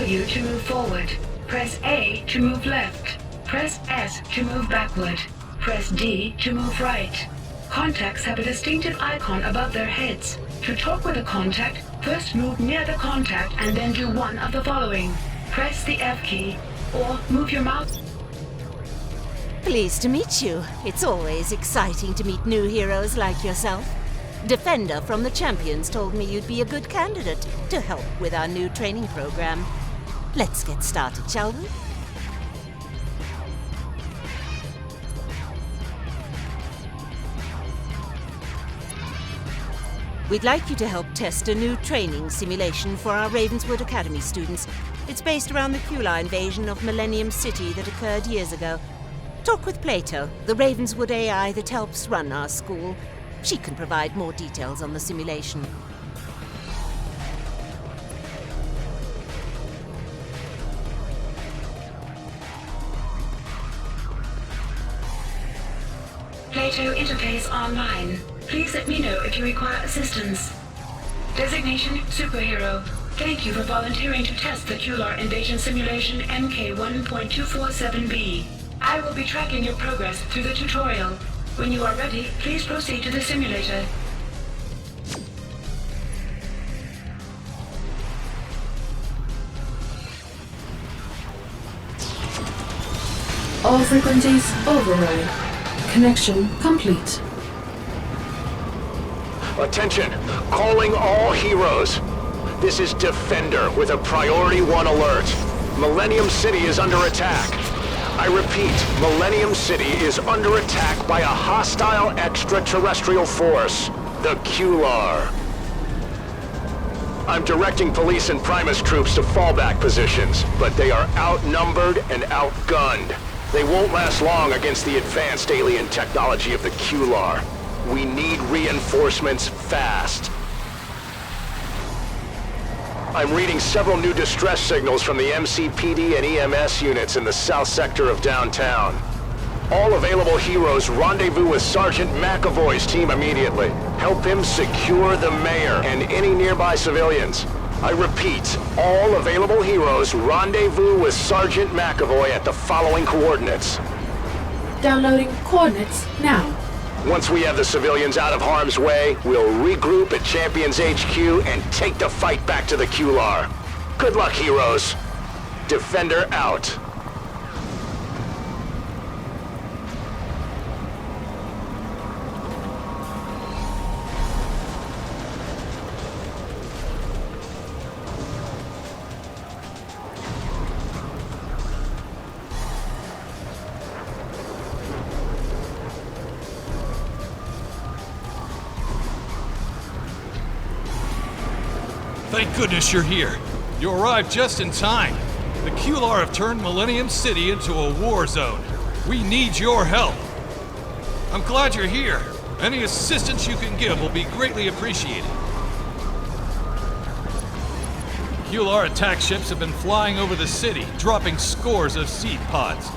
W to move forward. Press A to move left. Press S to move backward. Press D to move right. Contacts have a distinctive icon above their heads. To talk with a contact, first move near the contact and then do one of the following. Press the F key, or move your mouse. Pleased to meet you. It's always exciting to meet new heroes like yourself. Defender from the Champions told me you'd be a good candidate to help with our new training program. Let's get started, shall we? We'd like you to help test a new training simulation for our Ravenswood Academy students. It's based around the QLA invasion of Millennium City that occurred years ago. Talk with Plato, the Ravenswood AI that helps run our school. She can provide more details on the simulation. Plato interface online. Please let me know if you require assistance. Designation Superhero. Thank you for volunteering to test the QLAR invasion simulation MK1.247B. I will be tracking your progress through the tutorial. When you are ready, please proceed to the simulator. All frequencies override. Connection complete. Attention! Calling all heroes. This is Defender with a Priority 1 alert. Millennium City is under attack. I repeat, Millennium City is under attack by a hostile extraterrestrial force, the QLAR. I'm directing police and Primus troops to fallback positions, but they are outnumbered and outgunned. They won't last long against the advanced alien technology of the QLAR. We need reinforcements fast. I'm reading several new distress signals from the MCPD and EMS units in the south sector of downtown. All available heroes rendezvous with Sergeant McAvoy's team immediately. Help him secure the mayor and any nearby civilians. I repeat, all available heroes rendezvous with Sergeant McAvoy at the following coordinates. Downloading coordinates now. Once we have the civilians out of harm's way, we'll regroup at Champions HQ and take the fight back to the QLAR. Good luck, heroes. Defender out. Thank goodness you're here. You arrived just in time. The QLAR have turned Millennium City into a war zone. We need your help. I'm glad you're here. Any assistance you can give will be greatly appreciated. QLAR attack ships have been flying over the city, dropping scores of seed pods.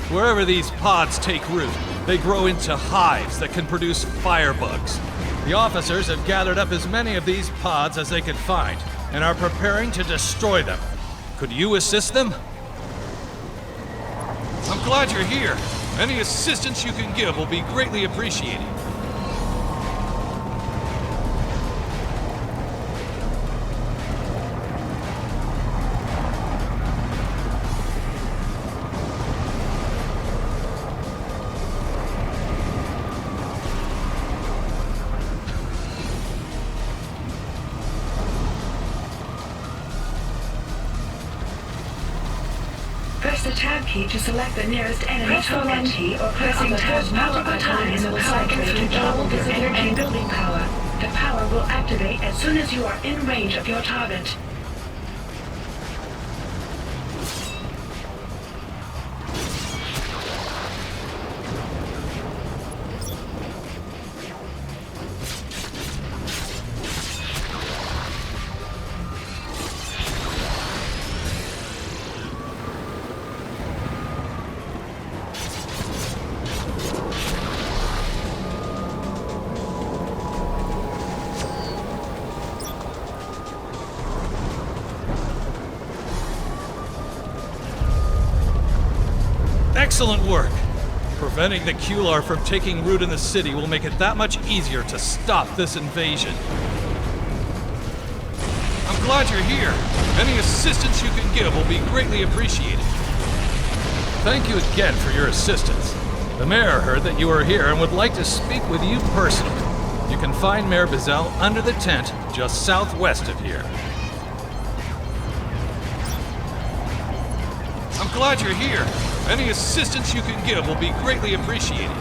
Wherever these pods take root, they grow into hives that can produce firebugs. The officers have gathered up as many of these pods as they could find, and are preparing to destroy them. Could you assist them? I'm glad you're here. Any assistance you can give will be greatly appreciated. Press the tab key to select the nearest enemy target, key or pressing tab multiple times will cycle through double visitor and building power. The power will activate as soon as you are in range of your target. Excellent work! Preventing the QLAR from taking root in the city will make it that much easier to stop this invasion. I'm glad you're here. Any assistance you can give will be greatly appreciated. Thank you again for your assistance. The mayor heard that you were here and would like to speak with you personally. You can find Mayor Bazell under the tent just southwest of here. I'm glad you're here. Any assistance you can give will be greatly appreciated.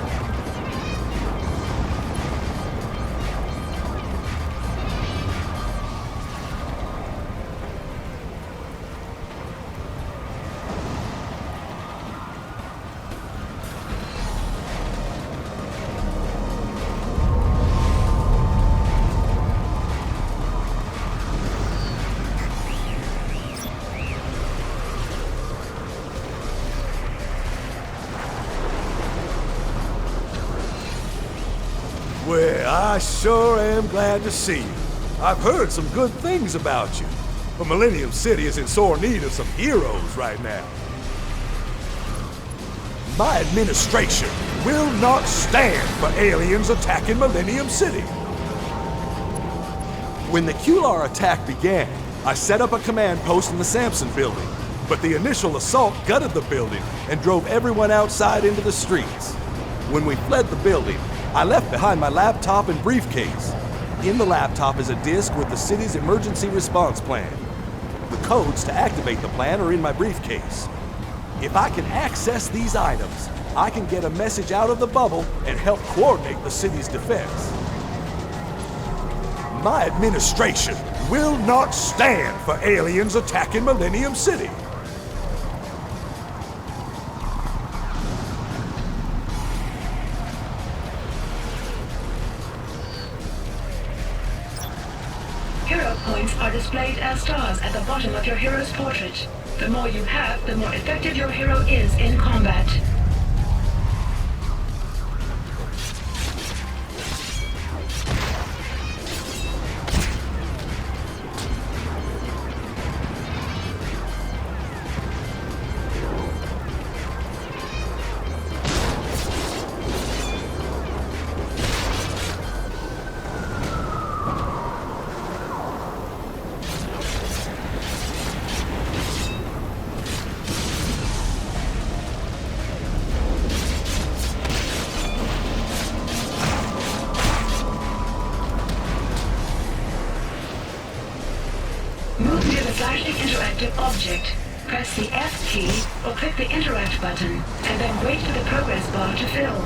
Well, I sure am glad to see you. I've heard some good things about you. But Millennium City is in sore need of some heroes right now. My administration will not stand for aliens attacking Millennium City. When the QLAR attack began, I set up a command post in the Sampson building, but the initial assault gutted the building and drove everyone outside into the streets. When we fled the building, I left behind my laptop and briefcase. In the laptop is a disk with the city's emergency response plan. The codes to activate the plan are in my briefcase. If I can access these items, I can get a message out of the bubble and help coordinate the city's defense. My administration will not stand for aliens attacking Millennium City. Hero points are displayed as stars at the bottom of your hero's portrait. The more you have, the more effective your hero is in combat. Move near the flashing interactive object. Press the F key or click the interact button, and then wait for the progress bar to fill.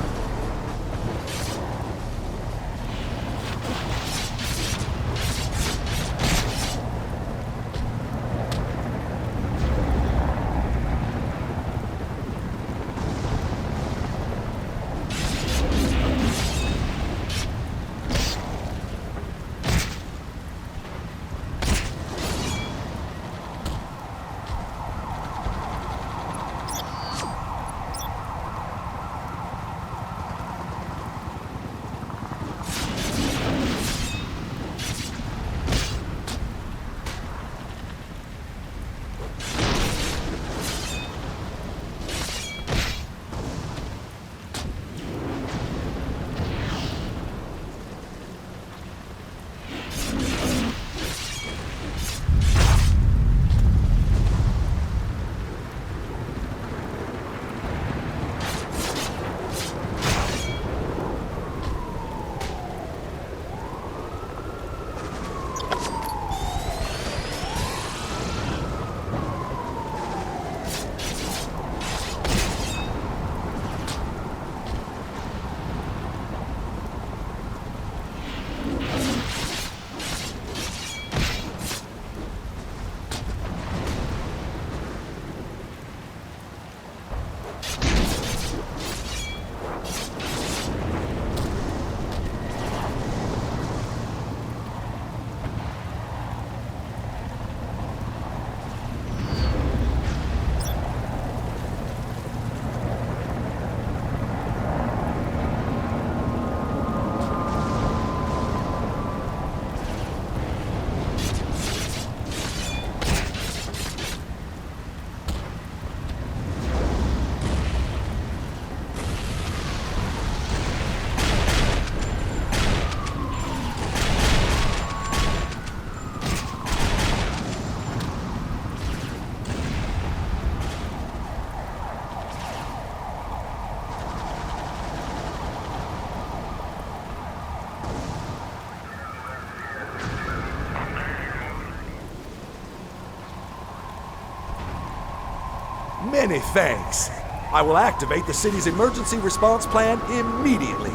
Many thanks. I will activate the city's emergency response plan immediately.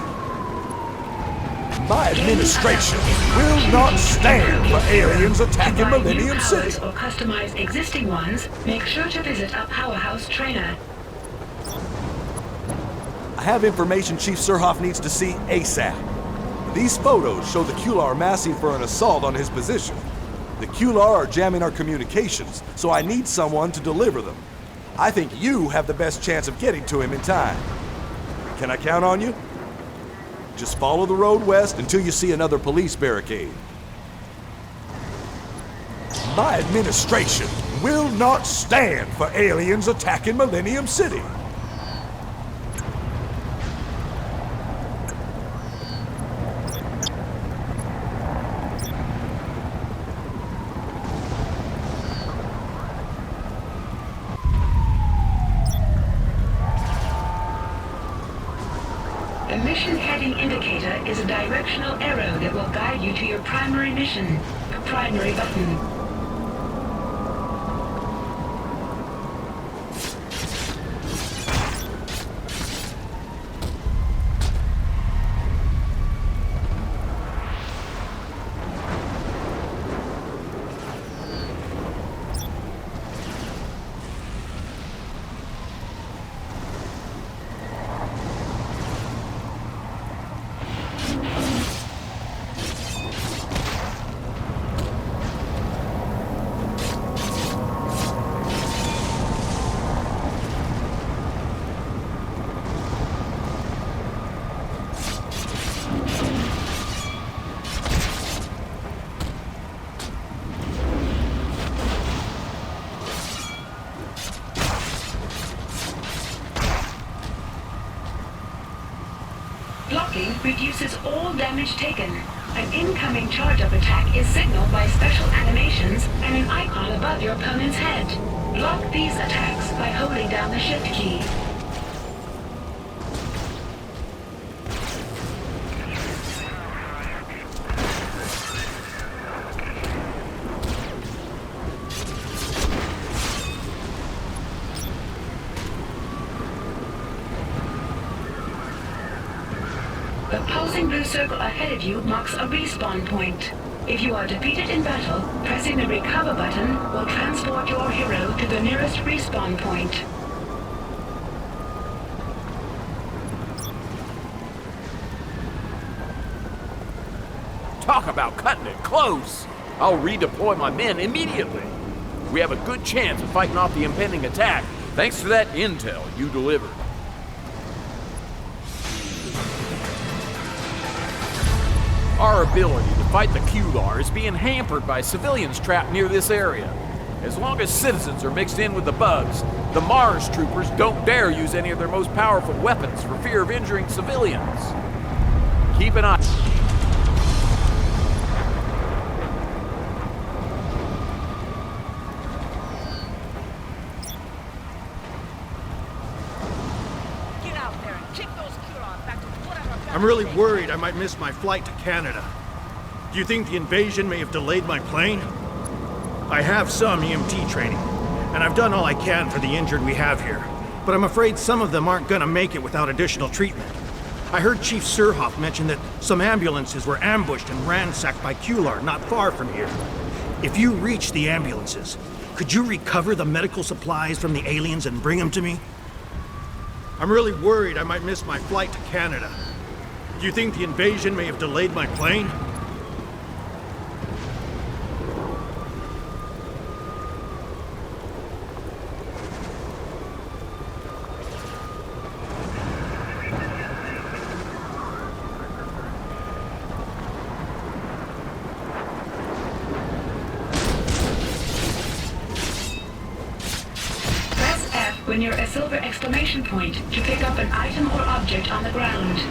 My administration will not stand for aliens attacking Millennium City. Or customize existing ones, make sure to visit a powerhouse trainer. I have information Chief Surhoff needs to see ASAP. These photos show the QLAR massing for an assault on his position. The QLAR are jamming our communications, so I need someone to deliver them. I think you have the best chance of getting to him in time. Can I count on you? Just follow the road west until you see another police barricade. My administration will not stand for aliens attacking Millennium City. The mission heading indicator is a directional arrow that will guide you to your primary mission, the primary button. Blocking reduces all damage taken. An incoming charge-up attack is signaled by special animations and an icon above your opponent's head. Block these attacks by holding down the Shift key. The pulsing blue circle ahead of you marks a respawn point. If you are defeated in battle, pressing the recover button will transport your hero to the nearest respawn point. Talk about cutting it close! I'll redeploy my men immediately. We have a good chance of fighting off the impending attack, thanks to that intel you delivered. Our ability to fight the QLAR is being hampered by civilians trapped near this area. As long as citizens are mixed in with the bugs, the Mars troopers don't dare use any of their most powerful weapons for fear of injuring civilians. Keep an eye. I'm really worried I might miss my flight to Canada. Do you think the invasion may have delayed my plane? I have some EMT training, and I've done all I can for the injured we have here, but I'm afraid some of them aren't gonna make it without additional treatment. I heard Chief Surhoff mention that some ambulances were ambushed and ransacked by QLAR not far from here. If you reach the ambulances, could you recover the medical supplies from the aliens and bring them to me? I'm really worried I might miss my flight to Canada. Do you think the invasion may have delayed my plane? Press F when you're a silver exclamation point to pick up an item or object on the ground.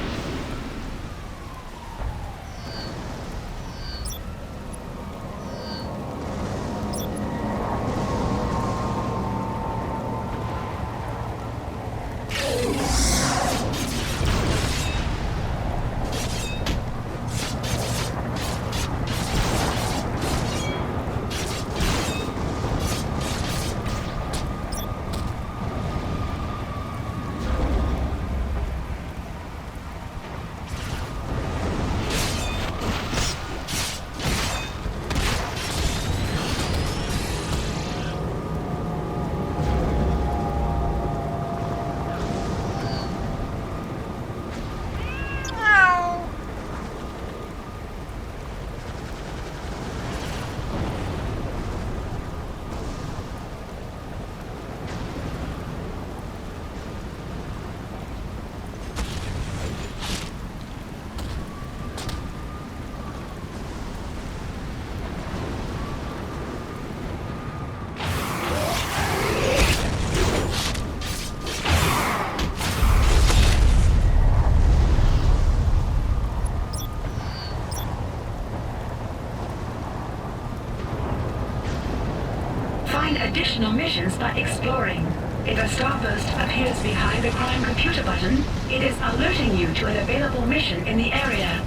missions by exploring. If a starburst appears behind the crime computer button, it is alerting you to an available mission in the area.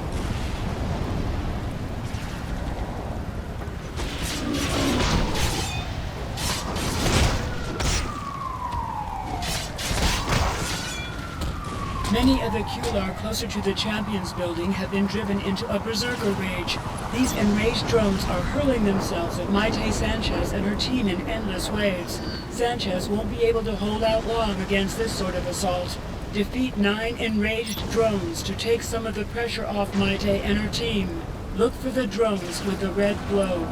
Many of the QLAR closer to the Champions building have been driven into a berserker rage. These enraged drones are hurling themselves at Maite Sanchez and her team in endless waves. Sanchez won't be able to hold out long against this sort of assault. Defeat 9 enraged drones to take some of the pressure off Maite and her team. Look for the drones with the red glow.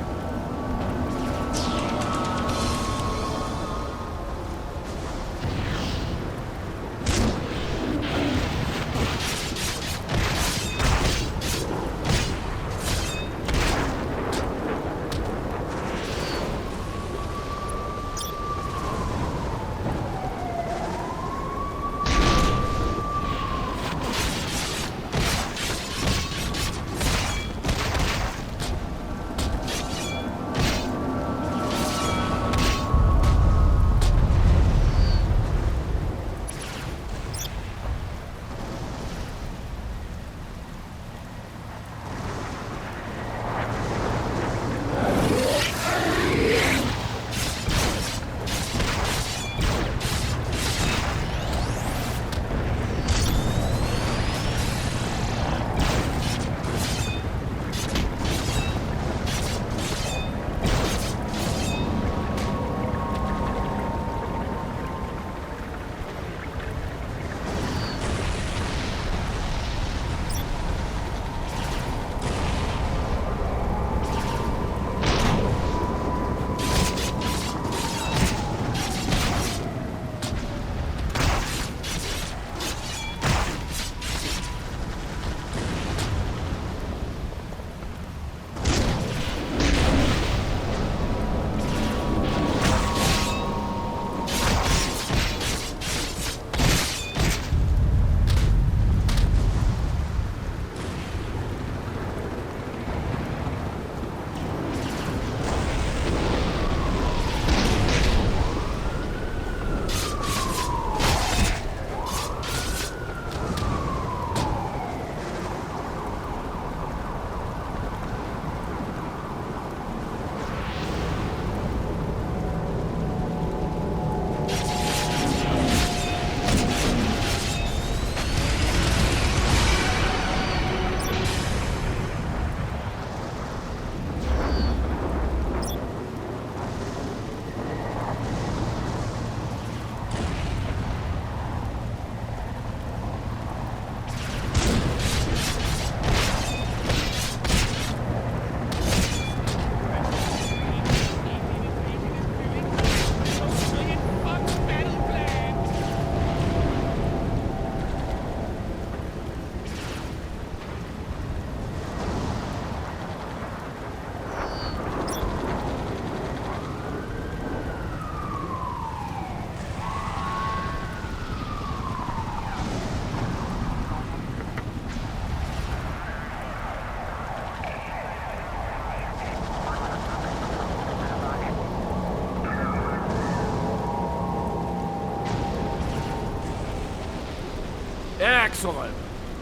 Excellent.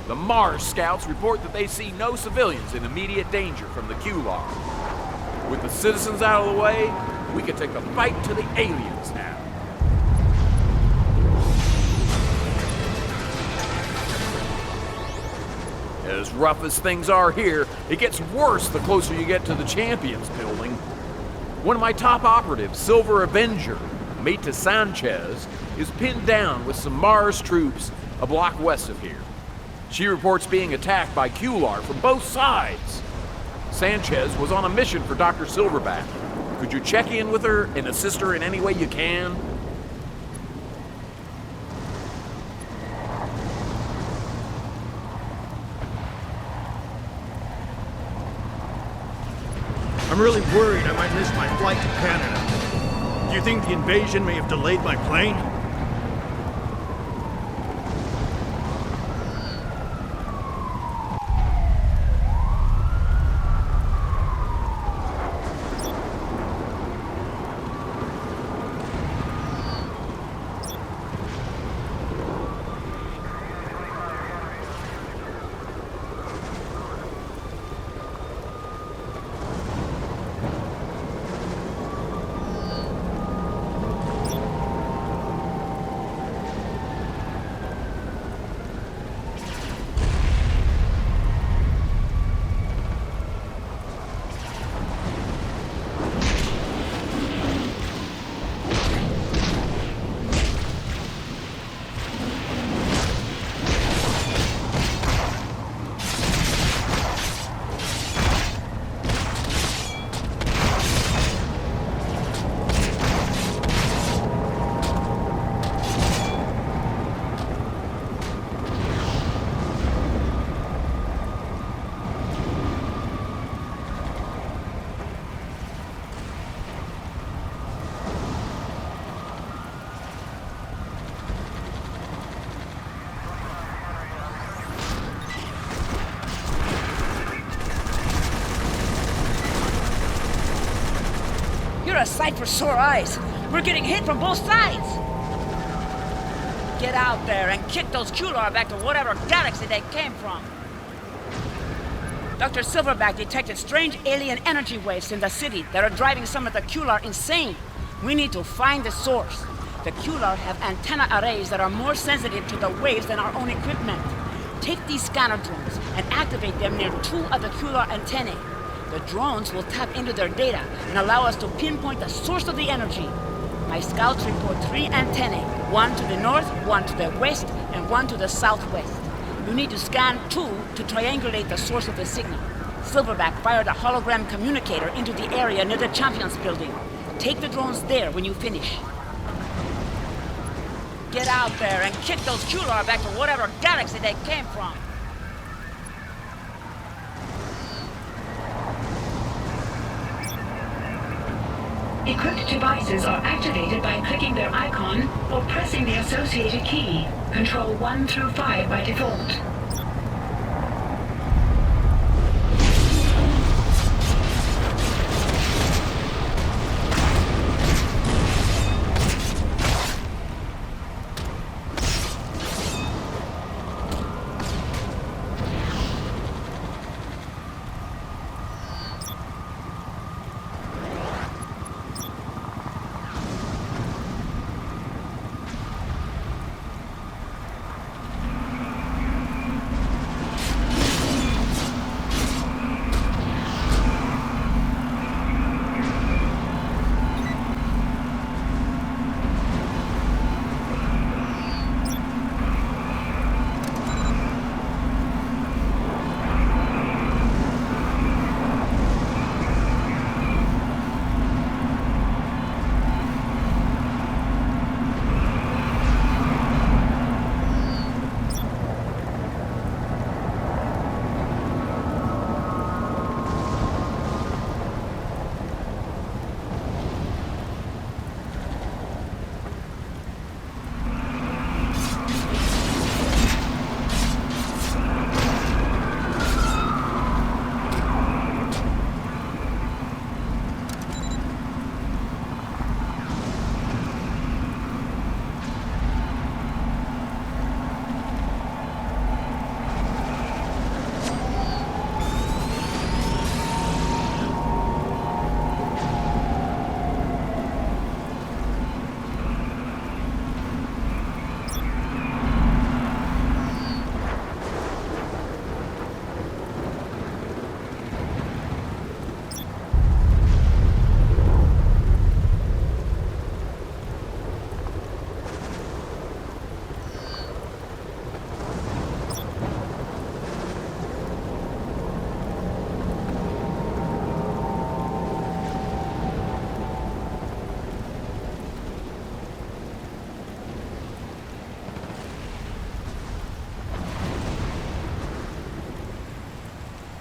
The Mars scouts report that they see no civilians in immediate danger from the QLAR. With the citizens out of the way, we can take the fight to the aliens now. As rough as things are here, it gets worse the closer you get to the Champions building. One of my top operatives, Silver Avenger, Maite Sanchez, is pinned down with some Mars troops a block west of here. She reports being attacked by QLAR from both sides. Sanchez was on a mission for Dr. Silverback. Could you check in with her and assist her in any way you can? I'm really worried I might miss my flight to Canada. Do you think the invasion may have delayed my plane? a sight for sore eyes. We're getting hit from both sides. Get out there and kick those QLAR back to whatever galaxy they came from. Dr. Silverback detected strange alien energy waves in the city that are driving some of the QLAR insane. We need to find the source. The QLAR have antenna arrays that are more sensitive to the waves than our own equipment. Take these scanner drones and activate them near 2 of the QLAR antennae. The drones will tap into their data and allow us to pinpoint the source of the energy. My scouts report 3 antennae, 1 to the north, 1 to the west, and 1 to the southwest. You need to scan 2 to triangulate the source of the signal. Silverback fired a hologram communicator into the area near the Champions building. Take the drones there when you finish. Get out there and kick those QLAR back to whatever galaxy they came from. Equipped devices are activated by clicking their icon or pressing the associated key. Control 1 through 5 by default.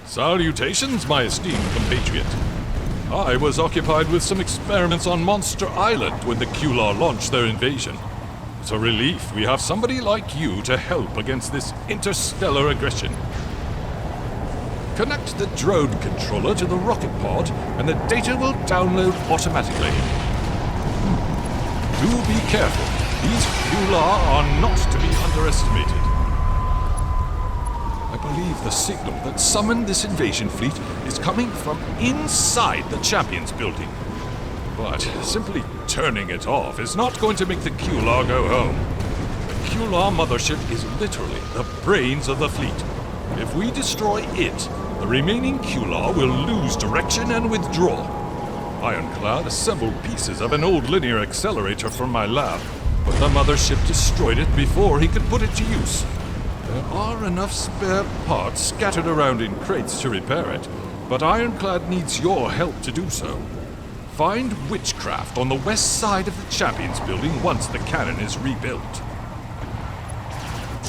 Salutations, my esteemed compatriot. I was occupied with some experiments on Monster Island when the QLAR launched their invasion. It's a relief we have somebody like you to help against this interstellar aggression. Connect the drone controller to the rocket pod, and the data will download automatically. Do be careful. These QLAR are not to be underestimated. I believe the signal that summoned this invasion fleet is coming from inside the Champions building. But simply turning it off is not going to make the QLAR go home. The QLAR mothership is literally the brains of the fleet. If we destroy it, the remaining QLAR will lose direction and withdraw. Ironclad assembled pieces of an old linear accelerator from my lab, but the mothership destroyed it before he could put it to use. There are enough spare parts scattered around in crates to repair it, but Ironclad needs your help to do so. Find Witchcraft on the west side of the Champions building once the cannon is rebuilt.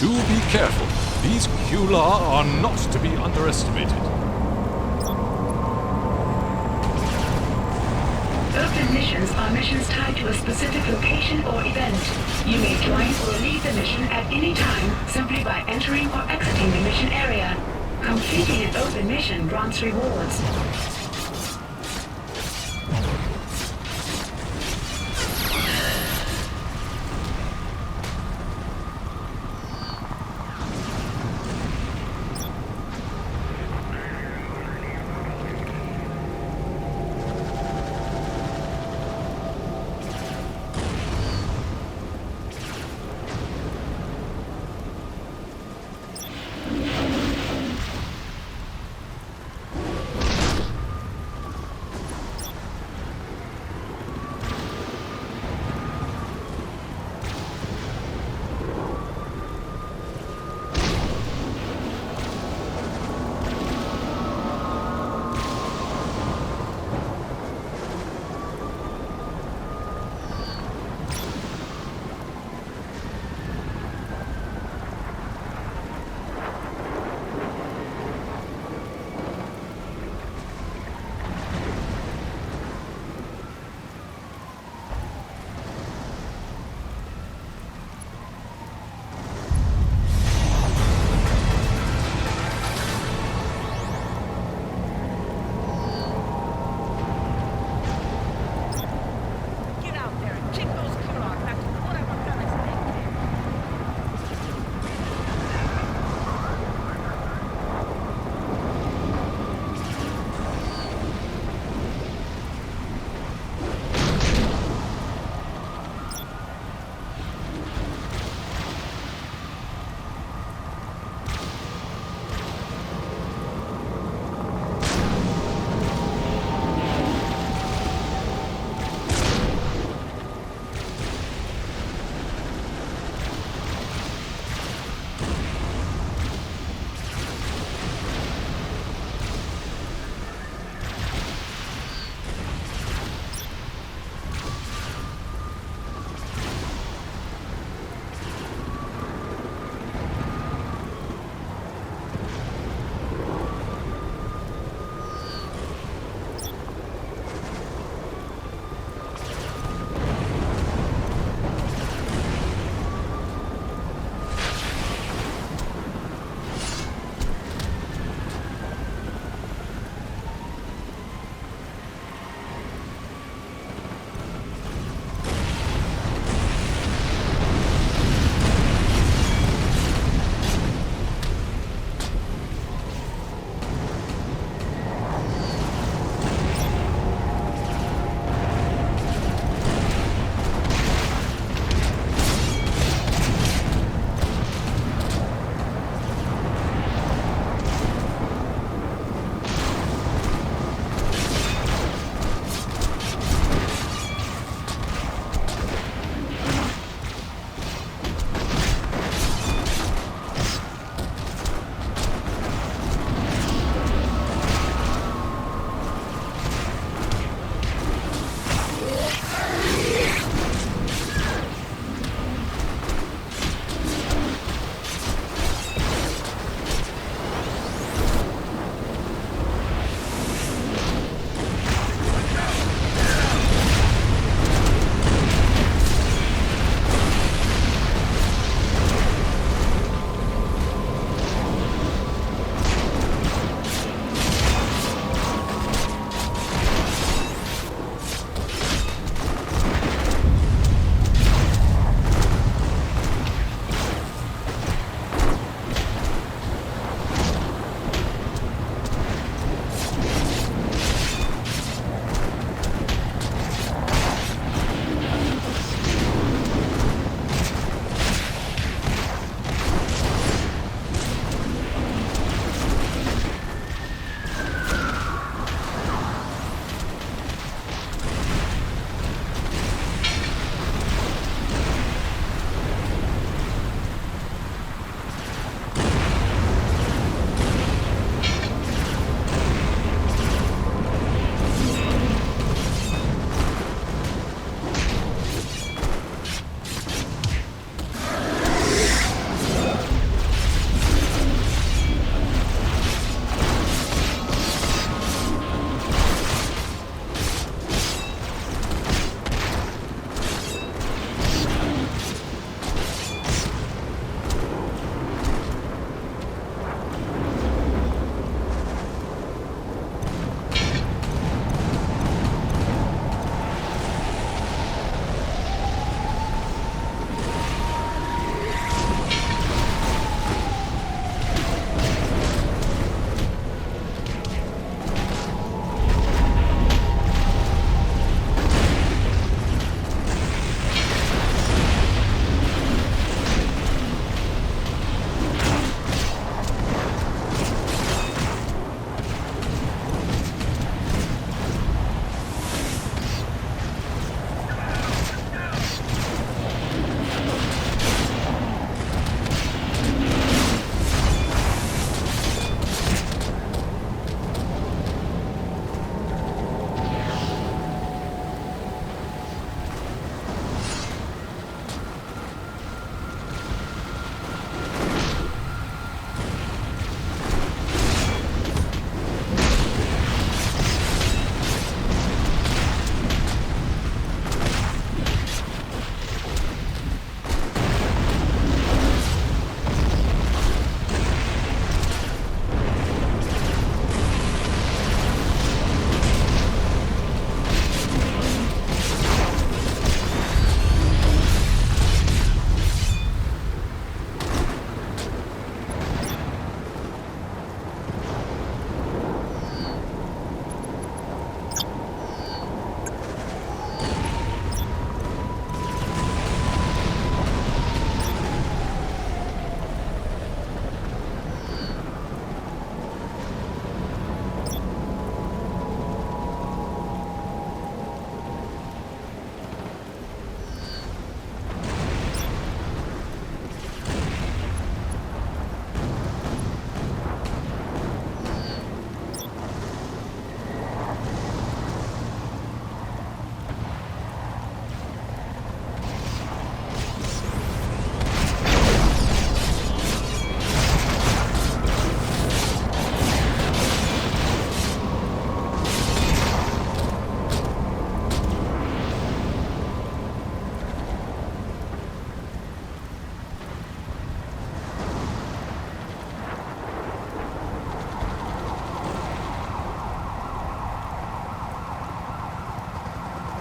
Do be careful. These QLAR are not to be underestimated. Open missions are missions tied to a specific location or event. You may join or leave the mission at any time simply by entering or exiting the mission area. Completing an open mission grants rewards.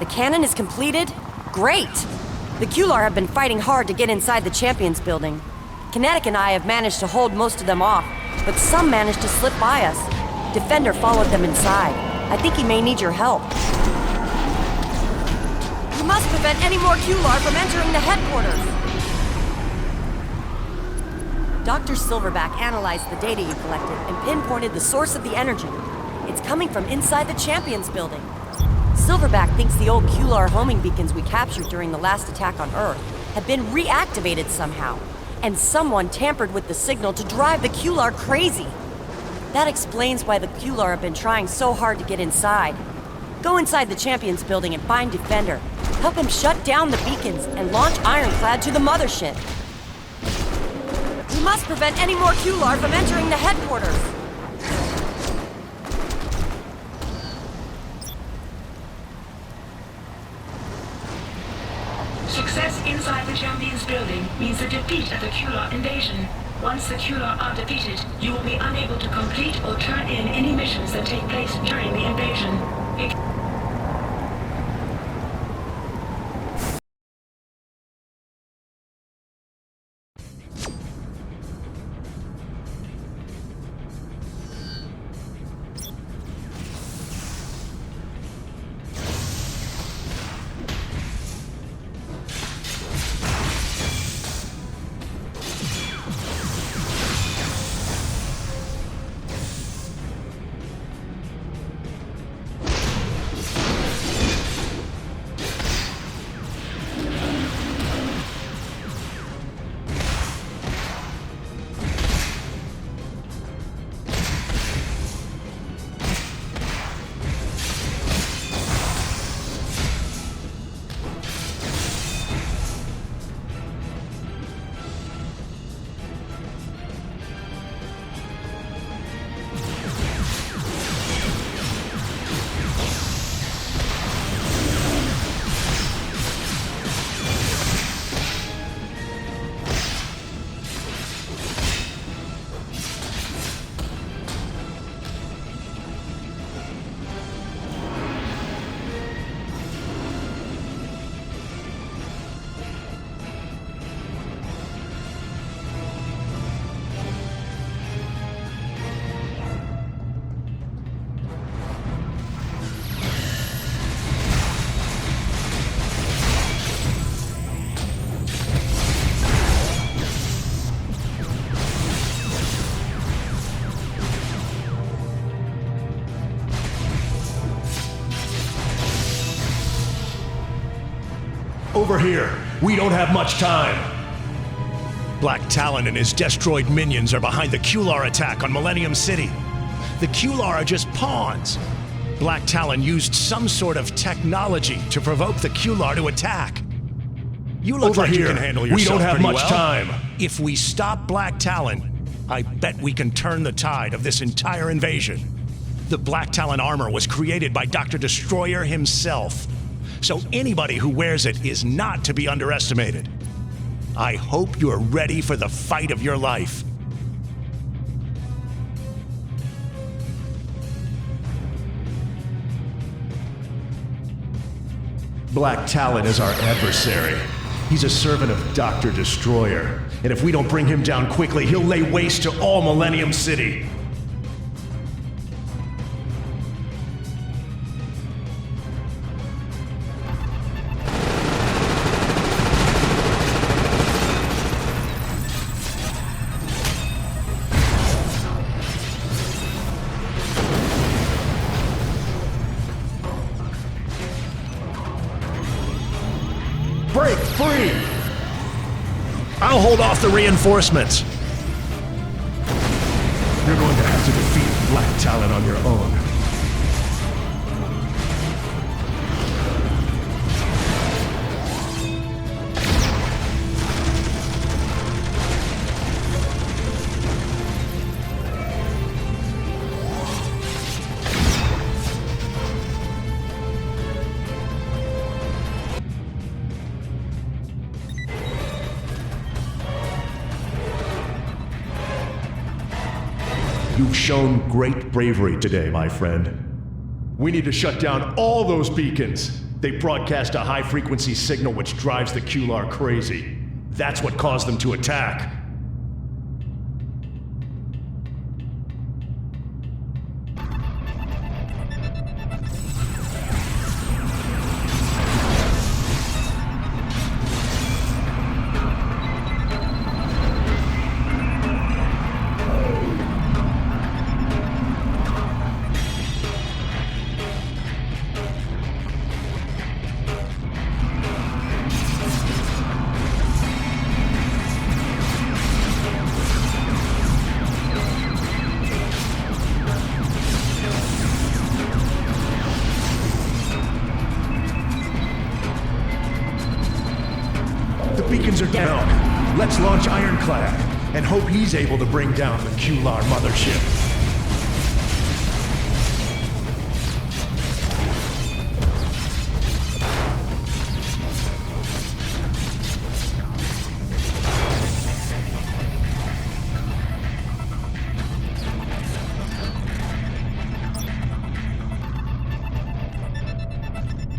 The cannon is completed? Great! The QLAR have been fighting hard to get inside the Champions building. Kinetic and I have managed to hold most of them off, but some managed to slip by us. Defender followed them inside. I think he may need your help. You must prevent any more QLAR from entering the headquarters. Dr. Silverback analyzed the data you collected and pinpointed the source of the energy. It's coming from inside the Champions building. Silverback thinks the old QLAR homing beacons we captured during the last attack on Earth have been reactivated somehow, and someone tampered with the signal to drive the QLAR crazy. That explains why the QLAR have been trying so hard to get inside. Go inside the Champions building and find Defender. Help him shut down the beacons and launch Ironclad to the mothership. We must prevent any more QLAR from entering the headquarters. Success inside the Champions building means the defeat of the QLAR invasion. Once the QLAR are defeated, you will be unable to complete or turn in any missions that take place during the invasion. Over here. We don't have much time. Black Talon and his destroyed minions are behind the QLAR attack on Millennium City. The QLAR are just pawns. Black Talon used some sort of technology to provoke the QLAR to attack. You look like you can handle yourself. We don't have much time. If we stop Black Talon, I bet we can turn the tide of this entire invasion. The Black Talon armor was created by Dr. Destroyer himself. So anybody who wears it is not to be underestimated. I hope you're ready for the fight of your life. Black Talon is our adversary. He's a servant of Dr. Destroyer. And if we don't bring him down quickly, he'll lay waste to all Millennium City. Break free! I'll hold off the reinforcements. You're going to have to defeat Black Talon on your own. You've shown great bravery today, my friend. We need to shut down all those beacons. They broadcast a high-frequency signal which drives the QLAR crazy. That's what caused them to attack. Beacons are down. Let's launch Ironclad and hope he's able to bring down the QLAR mothership.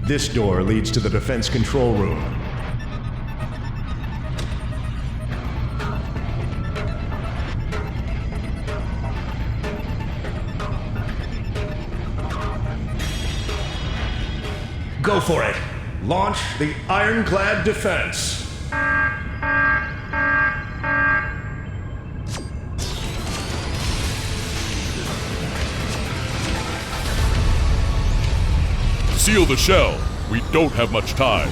This door leads to the defense control room. Go for it. Launch the Ironclad defense. Seal the shell. We don't have much time.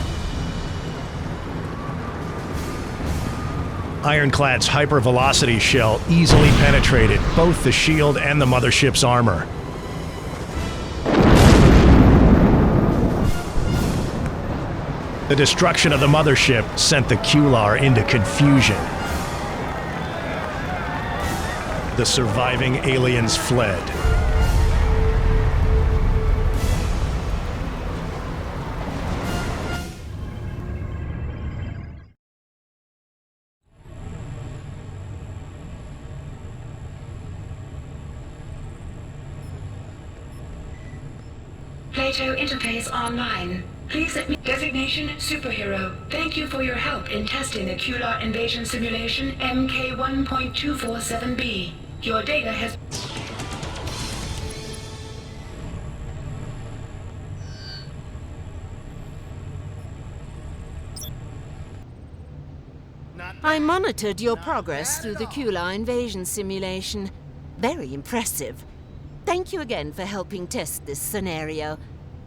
Ironclad's hypervelocity shell easily penetrated both the shield and the mothership's armor. The destruction of the mothership sent the QLAR into confusion. The surviving aliens fled. Plato interface online. Please let me... Designation Superhero. Thank you for your help in testing the QLAR invasion simulation MK1.247B. Your data has... I monitored your progress through the QLAR invasion simulation. Very impressive. Thank you again for helping test this scenario.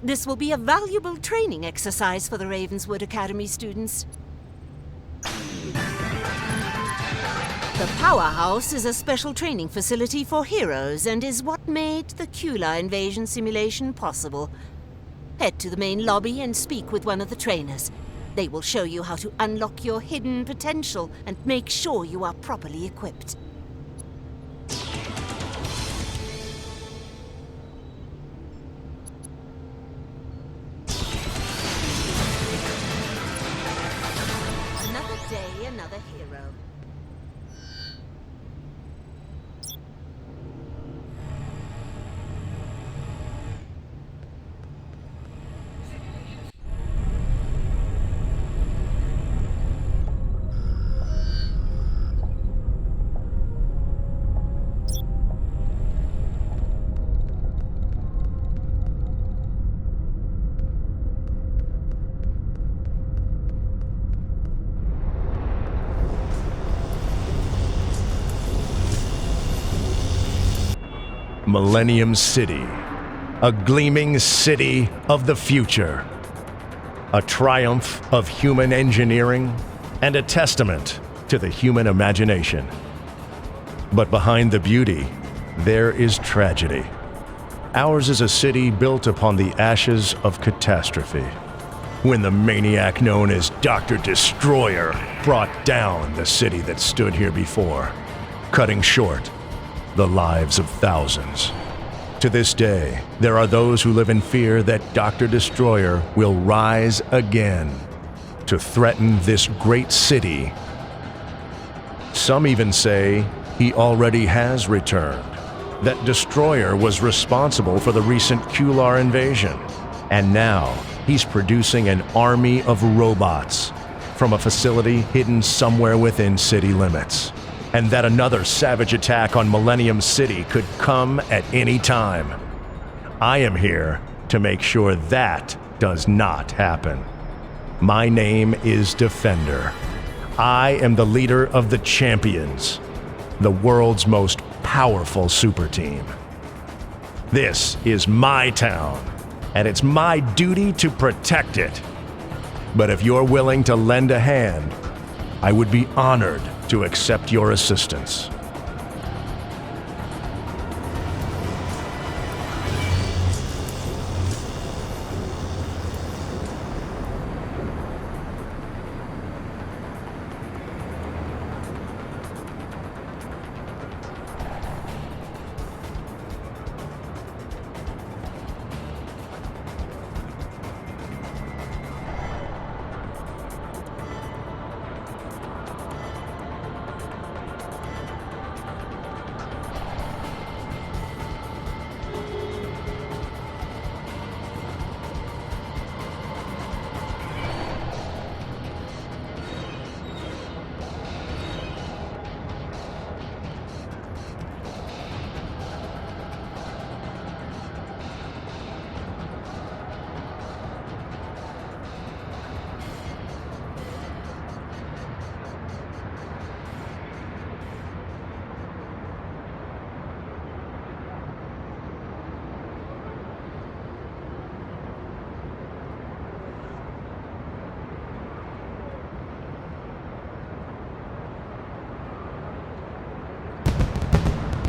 This will be a valuable training exercise for the Ravenswood Academy students. The Powerhouse is a special training facility for heroes and is what made the QLAR invasion simulation possible. Head to the main lobby and speak with one of the trainers. They will show you how to unlock your hidden potential and make sure you are properly equipped. Another day, another hero. Millennium City, a gleaming city of the future, a triumph of human engineering and a testament to the human imagination. But behind the beauty, there is tragedy. Ours is a city built upon the ashes of catastrophe, when the maniac known as Dr. Destroyer brought down the city that stood here before, cutting short the lives of thousands. To this day, there are those who live in fear that Dr. Destroyer will rise again to threaten this great city. Some even say he already has returned, that Destroyer was responsible for the recent QLAR invasion, and now He's producing an army of robots from a facility hidden somewhere within city limits. And that another savage attack on Millennium City could come at any time. I am here to make sure that does not happen. My name is Defender. I am the leader of the Champions, the world's most powerful super team. This is my town, and it's my duty to protect it. But if you're willing to lend a hand, I would be honored to accept your assistance.